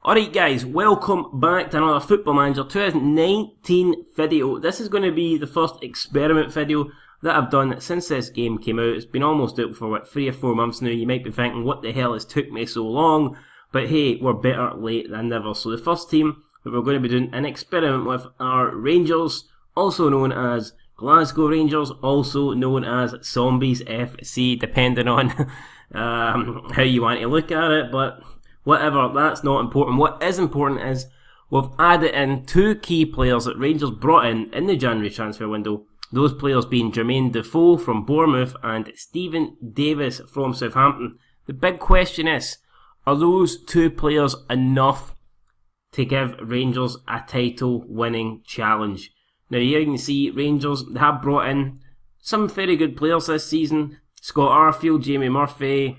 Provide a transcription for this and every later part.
Alright guys, welcome back to another Football Manager 2019 video. This is going to be the first experiment video that I've done since this game came out. It's been almost out for 3 or 4 months now. You might be thinking, what the hell has took me so long? But hey, we're better late than never. So the first team that we're going to be doing an experiment with are Rangers, also known as Glasgow Rangers, also known as Zombies FC, depending on how you want to look at it, but whatever, that's not important. What is important is we've added in 2 key players that Rangers brought in the January transfer window. Those players being Defoe from Bournemouth and Stephen Davis from Southampton. The big question is, are those 2 players enough to give Rangers a title winning challenge? Now here you can see Rangers have brought in some very good players this season. Scott Arfield, Jamie Murphy,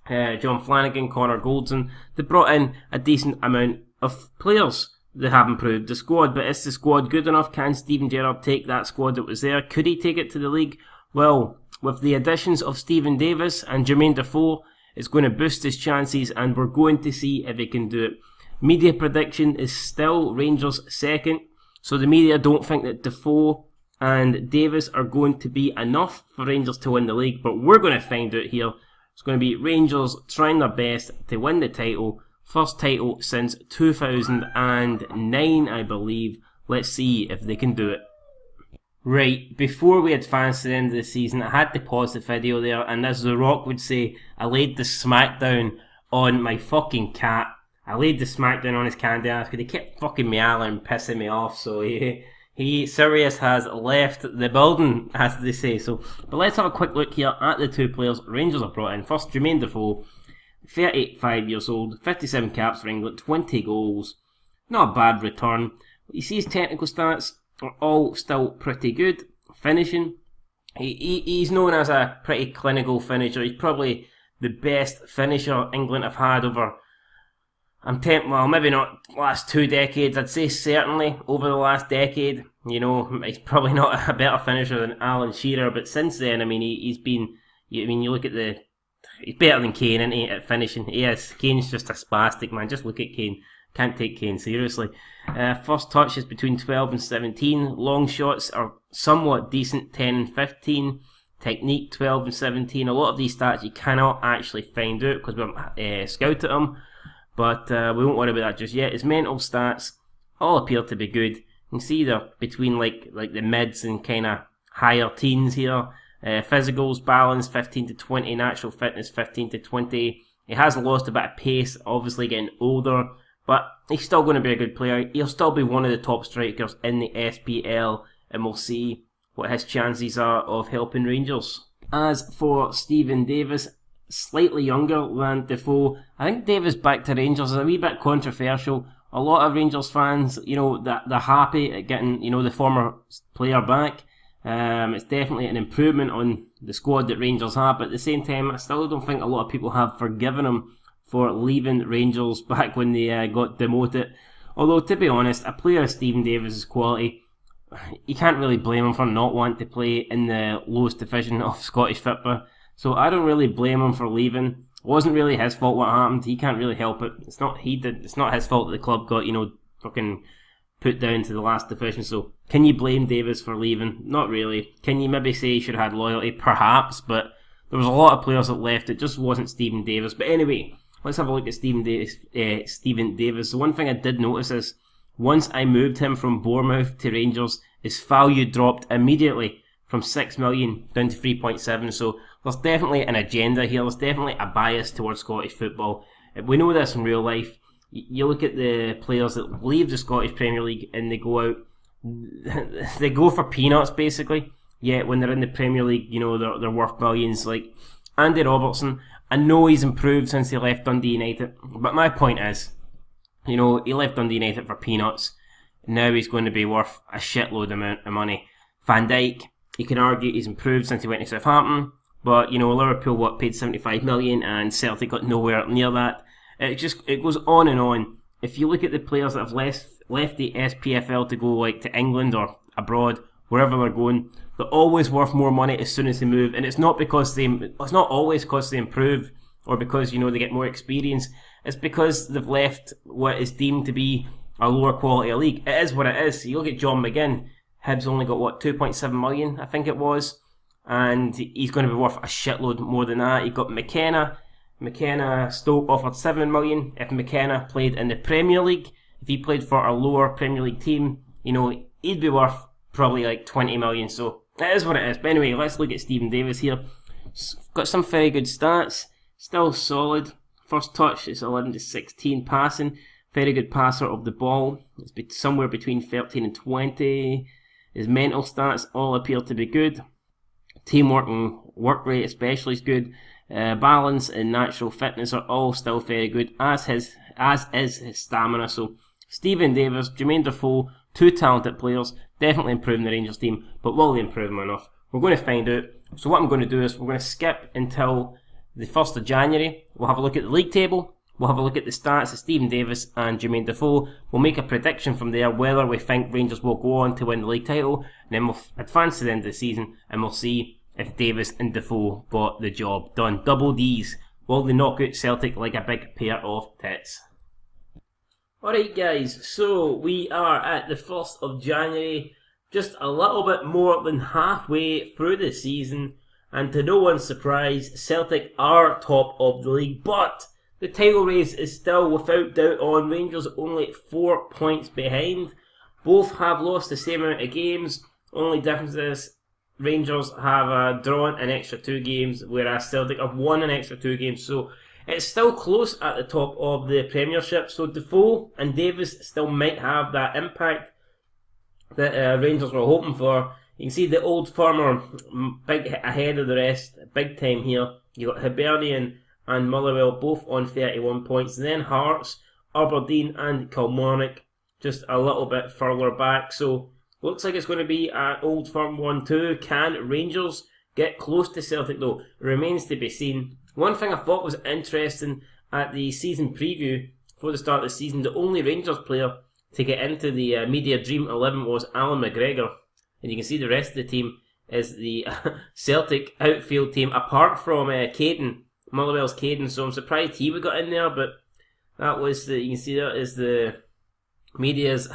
John Flanagan, Connor Goldson. They brought in a decent amount of players. They have improved the squad, but is the squad good enough? Can Steven Gerrard take that squad that was there? Could he take it to the league? Well, with the additions of Stephen Davis and Jermaine Defoe, it's going to boost his chances, and we're going to see if he can do it. Media prediction is still Rangers second, so the media don't think that Defoe and Davis are going to be enough for Rangers to win the league, but we're going to find out here. It's going to be Rangers trying their best to win the title. First title since 2009, I believe. Let's see if they can do it. Right, before we advance to the end of the season, I had to pause the video there, and as The Rock would say, I laid the smackdown on my fucking cat. I laid the smackdown on his candy ass because he kept fucking meowing and pissing me off, so Sirius has left the building, as they say. But let's have a quick look here at the 2 players Rangers have brought in. First, Jermaine Defoe, 35 years old, 57 caps for England, 20 goals. Not a bad return. You see his technical stats are all still pretty good. Finishing, he's known as a pretty clinical finisher. He's probably the best finisher England have had over, maybe not last 2 decades. I'd say certainly over the last decade. You know, he's probably not a better finisher than Alan Shearer, but since then, I mean, he's been. You look at he's better than Kane, isn't he, at finishing? He is. Kane's just a spastic, man. Just look at Kane. Can't take Kane seriously. First touch is between 12 and 17. Long shots are somewhat decent, 10 and 15. Technique, 12 and 17. A lot of these stats you cannot actually find out because we haven't scouted them. But we won't worry about that just yet. His mental stats all appear to be good. You can see they're between like the mids and kind of higher teens here. Physicals, balance 15 to 20. Natural fitness 15 to 20. He has lost a bit of pace, obviously getting older. But he's still going to be a good player. He'll still be one of the top strikers in the SPL. And we'll see what his chances are of helping Rangers. As for Stephen Davis, slightly younger than Defoe. I think Davis back to Rangers is a wee bit controversial. A lot of Rangers fans, they're happy at getting, the former player back. It's definitely an improvement on the squad that Rangers have, but at the same time, I still don't think a lot of people have forgiven him for leaving Rangers back when they got demoted. Although, to be honest, a player of Stephen Davis' quality, you can't really blame him for not wanting to play in the lowest division of Scottish football. So I don't really blame him for leaving. It wasn't really his fault what happened. He can't really help it. It's not his fault that the club got, fucking put down to the last division. So can you blame Davis for leaving? Not really. Can you maybe say he should have had loyalty? Perhaps, but there was a lot of players that left. It just wasn't Stephen Davis. But anyway, let's have a look at Stephen Davis. The one thing I did notice is once I moved him from Bournemouth to Rangers, his value dropped immediately from 6 million down to 3.7. So there's definitely an agenda here. There's definitely a bias towards Scottish football. We know this in real life. You look at the players that leave the Scottish Premier League and they go out, they go for peanuts basically. Yet when they're in the Premier League, they're worth millions. Like Andy Robertson, I know he's improved since he left Dundee United, but my point is, he left Dundee United for peanuts. Now he's going to be worth a shitload amount of money. Van Dijk, you can argue he's improved since he went to Southampton, but Liverpool paid 75 million and Celtic got nowhere near that. It goes on and on. If you look at the players that have left the SPFL to go to England or abroad, wherever they're going, they're always worth more money as soon as they move, and it's not always because they improve or because they get more experience. it's because they've left what is deemed to be a lower quality league. It is what it is. You look at John McGinn, Hibs only got 2.7 million, I think it was, and he's going to be worth a shitload more than that. You got McKenna, Stoke offered 7 million. If McKenna played in the Premier League, if he played for a lower Premier League team, he'd be worth probably like 20 million. So it is what it is. But anyway, let's look at Stephen Davis here. Got some very good stats. Still solid. First touch is 11 to 16 passing. Very good passer of the ball. It's somewhere between 13 and 20. His mental stats all appear to be good. Teamwork and work rate especially is good. Balance and natural fitness are all still very good, as is his stamina. So Stephen Davis, Jermaine Defoe, two talented players, definitely improving the Rangers team, but will they improve them enough? We're going to find out. So what I'm going to do is we're going to skip until the 1st of January. We'll have a look at the league table. We'll have a look at the stats of Stephen Davis and Jermaine Defoe. We'll make a prediction from there whether we think Rangers will go on to win the league title, and then we'll advance to the end of the season and we'll see if Davis and Defoe got the job done. Double D's. Will they knock out Celtic like a big pair of tits? Alright guys, so we are at the 1st of January, just a little bit more than halfway through the season, and to no one's surprise, Celtic are top of the league, but the title race is still without doubt on. Rangers only 4 points behind. Both have lost the same amount of games. Only difference is Rangers have drawn an extra 2 games, whereas Celtic have won an extra 2 games. So it's still close at the top of the Premiership. So Defoe and Davis still might have that impact that Rangers were hoping for. You can see the old firmer big ahead of the rest, big time here. You got Hibernian and Motherwell both on 31 points. And then Hearts, Aberdeen and Kilmarnock just a little bit further back. So looks like it's going to be an old firm 1-2. Can Rangers get close to Celtic though? It remains to be seen. One thing I thought was interesting at the season preview before the start of the season, the only Rangers player to get into the Media Dream 11 was Alan McGregor. And you can see the rest of the team is the Celtic outfield team, apart from Caden, Motherwell's Caden. So I'm surprised he would got in there, but that was you can see that is the Media's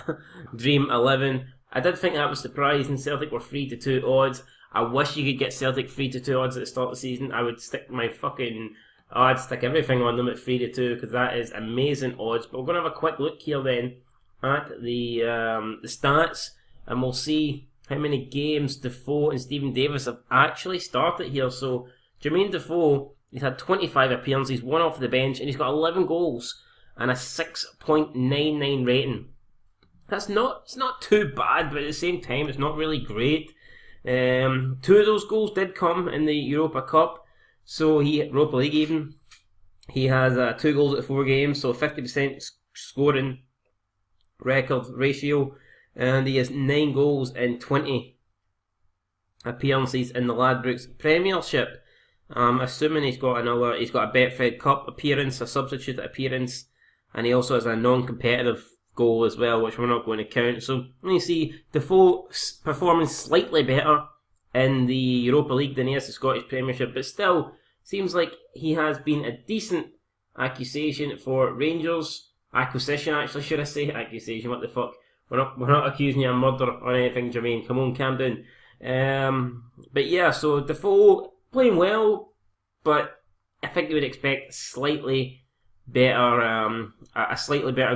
Dream 11. I did think that was surprising. Celtic were 3-2 odds. I wish you could get Celtic 3-2 odds at the start of the season. I would stick I'd stick everything on them at 3-2 because that is amazing odds. But we're going to have a quick look here then at the stats, and we'll see how many games Defoe and Stephen Davis have actually started here. So Jermaine Defoe, he's had 25 appearances, one off the bench, and he's got 11 goals and a 6.99 rating. It's not too bad, but at the same time, it's not really great. 2 of those goals did come in the Europa Cup, so Europa League even. He has 2 goals at 4 games, so 50% scoring record ratio, and he has 9 goals in 20 appearances in the Ladbrokes Premiership. Assuming he's got a Betfred Cup appearance, a substitute appearance, and he also has a non-competitive goal as well, which we're not going to count. So you see Defoe performing slightly better in the Europa League than he has the Scottish Premiership, but still seems like he has been a decent acquisition for Rangers. Acquisition, actually, should I say? Accusation, what the fuck? We're not accusing you of murder or anything, Jermaine. Come on, calm down. But yeah, so Defoe playing well, but I think you would expect a slightly better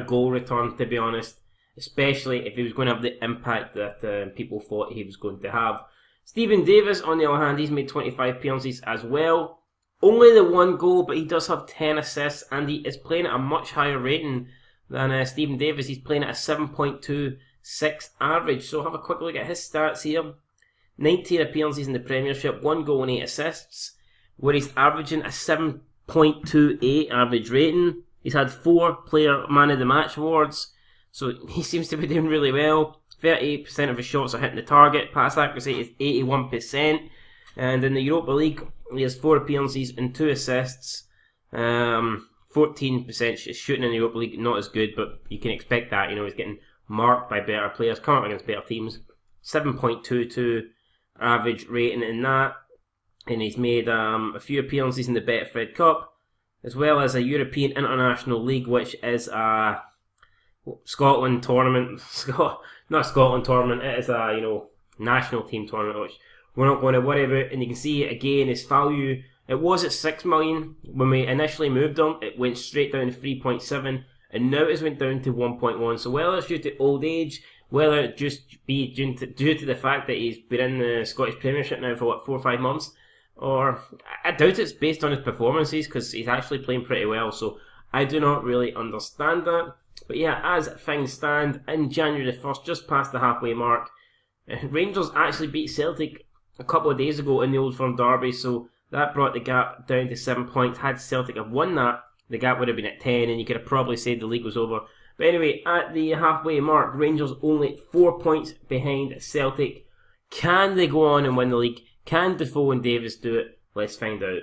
goal return, to be honest, especially if he was going to have the impact that people thought he was going to have. Stephen Davis, on the other hand, he's made 25 appearances as well. Only the 1 goal, but he does have 10 assists, and he is playing at a much higher rating than Stephen Davis. He's playing at a 7.26 average. So have a quick look at his stats here. 19 appearances in the Premiership, 1 goal and 8 assists, where he's averaging a 7.28 average rating. He's had 4 player man of the match awards, so he seems to be doing really well. 38% of his shots are hitting the target. Pass accuracy is 81%. And in the Europa League, he has 4 appearances and 2 assists. 14% shooting in the Europa League, not as good, but you can expect that. He's getting marked by better players, coming up against better teams. 7.22 average rating in that. And he's made a few appearances in the Betfred Cup. as well as a European International League, which is a Scotland tournament. Not a Scotland tournament, it is a national team tournament, which we're not going to worry about. And you can see again its value. It was at 6 million when we initially moved on. It went straight down to 3.7, and now it's went down to 1.1. So whether it's due to old age, whether it just be due to the fact that he's been in the Scottish Premiership now for 4 or 5 months, or I doubt it's based on his performances, because he's actually playing pretty well. So I do not really understand that. But yeah, as things stand, in January the 1st, just past the halfway mark, Rangers actually beat Celtic a couple of days ago in the Old Firm derby, so that brought the gap down to 7 points. Had Celtic have won that, the gap would have been at 10, and you could have probably said the league was over. But anyway, at the halfway mark, Rangers only 4 points behind Celtic. Can they go on and win the league? Can Defoe and Davis do it? Let's find out.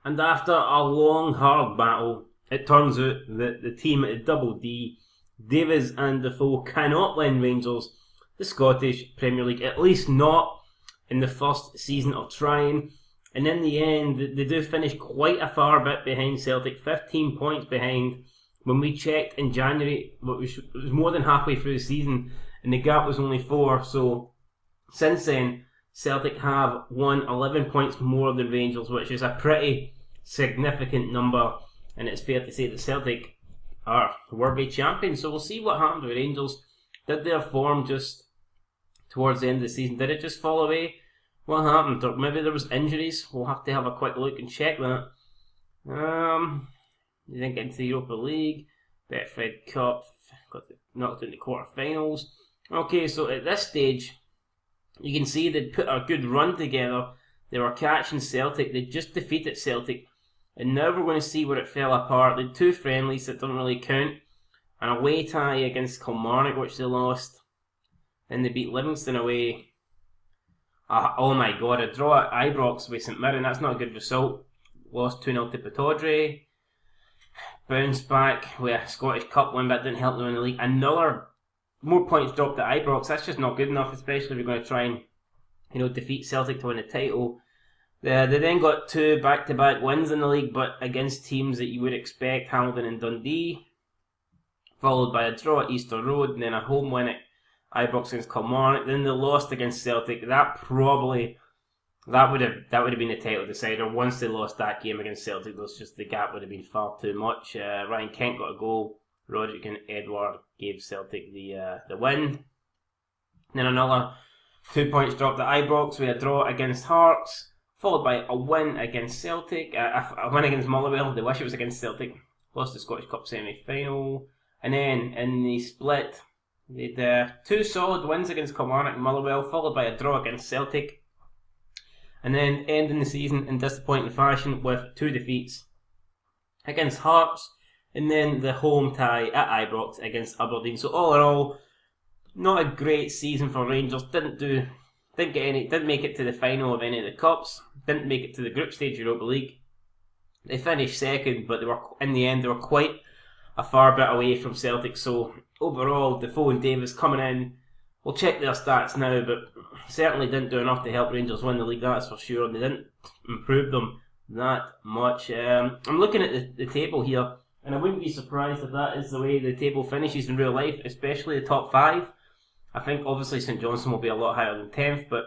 And after a long, hard battle, it turns out that the team at the Double D, Davis and Defoe, cannot lend Rangers the Scottish Premier League, at least not in the first season of trying. And in the end, they do finish quite a far bit behind Celtic, 15 points behind. When we checked in January, it was more than halfway through the season, and the gap was only 4. So since then, Celtic have won 11 points more than Rangers, which is a pretty significant number. And it's fair to say that Celtic are worthy champions. So we'll see what happened with Rangers. Did their form just towards the end of the season, did it just fall away? What happened? Or maybe there was injuries. We'll have to have a quick look and check that. They didn't get into the Europa League. Betfred Cup, got knocked into quarterfinals. Okay, so at this stage, you can see they'd put a good run together. They were catching Celtic. They just defeated Celtic. And now we're going to see where it fell apart. They had 2 friendlies that don't really count. An away tie against Kilmarnock, which they lost. Then they beat Livingston away. Oh my god, a draw at Ibrox with St Mirren. That's not a good result. Lost 2-0 to Pataudry. Bounced back with a Scottish Cup win, but didn't help them in the league. Another more points dropped at Ibrox. That's just not good enough, especially if you're going to try and defeat Celtic to win the title. They then got 2 back-to-back wins in the league, but against teams that you would expect, Hamilton and Dundee, followed by a draw at Easter Road, and then a home win at Ibrox against Kilmarnock. Then they lost against Celtic. That would have been the title decider. Once they lost that game against Celtic, the gap would have been far too much. Ryan Kent got a goal. Roderick and Edward gave Celtic the win. Then another 2 points dropped at Ibrox with a draw against Hearts, followed by a win against Celtic, a win against Motherwell. They wish it was against Celtic. Lost the Scottish Cup semi-final. And then in the split, they had 2 solid wins against Kilmarnock and Motherwell, followed by a draw against Celtic. And then ending the season in disappointing fashion with 2 defeats against Hearts, and then the home tie at Ibrox against Aberdeen. So all in all, not a great season for Rangers. Didn't make it to the final of any of the cups. Didn't make it to the group stage Europa League. They finished second, but in the end they were quite a far bit away from Celtic. So overall, Defoe and Davis coming in. We'll check their stats now, but certainly didn't do enough to help Rangers win the league, that's for sure. They didn't improve them that much. I'm looking at the table here, and I wouldn't be surprised if that is the way the table finishes in real life, especially the top 5. I think obviously St Johnstone will be a lot higher than 10th, but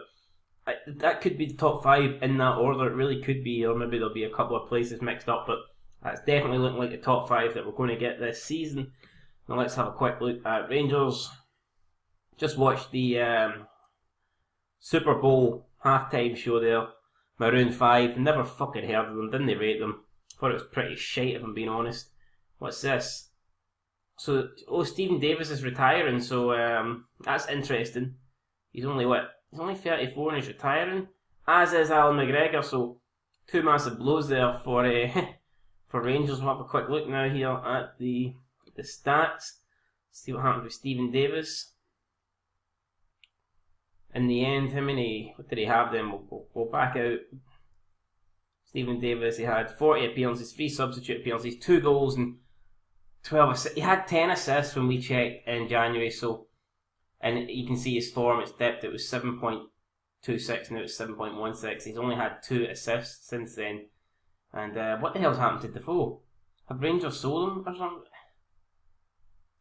that could be the top 5 in that order. It really could be, or maybe there'll be a couple of places mixed up, but that's definitely looking like the top 5 that we're going to get this season. Now let's have a quick look at Rangers. Just watched the Super Bowl halftime show there. Maroon 5. Never fucking heard of them. Didn't rate them. Thought it was pretty shite if I'm being honest. What's this? So, Stephen Davis is retiring, so that's interesting. He's only 34 and he's retiring. As is Alan McGregor, so 2 massive blows there for Rangers. We'll have a quick look now here at the stats. See what happened with Stephen Davis. In the end, what did he have then? We'll back out. Stephen Davis, he had 40 appearances, 3 substitute appearances, 2 goals and 12 assists. He had 10 assists when we checked in January, so, and you can see his form, it's dipped. It was 7.26 and it was 7.16. He's only had 2 assists since then. And what the hell's happened to Defoe? Have Rangers sold him or something?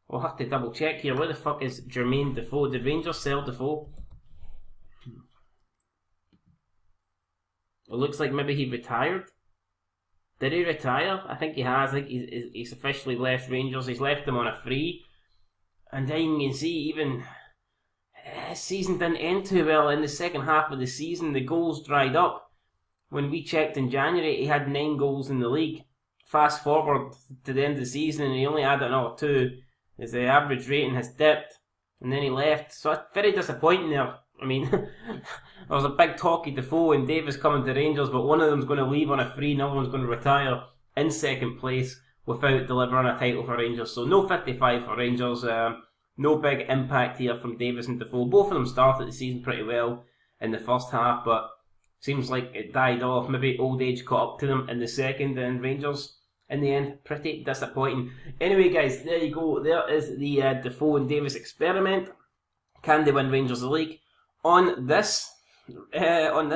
We'll have to double check here. Where the fuck is Jermaine Defoe? Did Rangers sell Defoe? It looks like maybe he retired. Did he retire? I think he has. I think he's officially left Rangers. He's left them on a free. And then you can see even his season didn't end too well. In the second half of the season, the goals dried up. When we checked in January, he had 9 goals in the league. Fast forward to the end of the season and he only had another 2. His average rating has dipped. And then he left. So it's very disappointing there. I mean, there was a big talky Defoe and Davis coming to Rangers, but one of them's going to leave on a free, another one's going to retire in second place without delivering a title for Rangers. So no 55 for Rangers. No big impact here from Davis and Defoe. Both of them started the season pretty well in the first half, but seems like it died off. Maybe old age caught up to them in the second, and Rangers, in the end, pretty disappointing. Anyway, guys, there you go. There is the Defoe and Davis experiment. Can they win Rangers the league? On this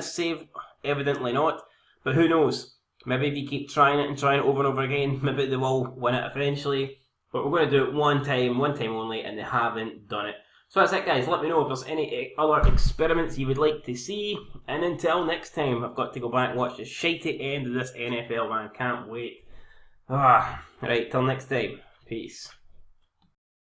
save, evidently not. But who knows? Maybe if you keep trying it over and over again, maybe they will win it eventually. But we're going to do it one time only, and they haven't done it. So that's it, guys. Let me know if there's any other experiments you would like to see. And until next time, I've got to go back and watch the shitey end of this NFL, man. Can't wait. Right, till next time. Peace.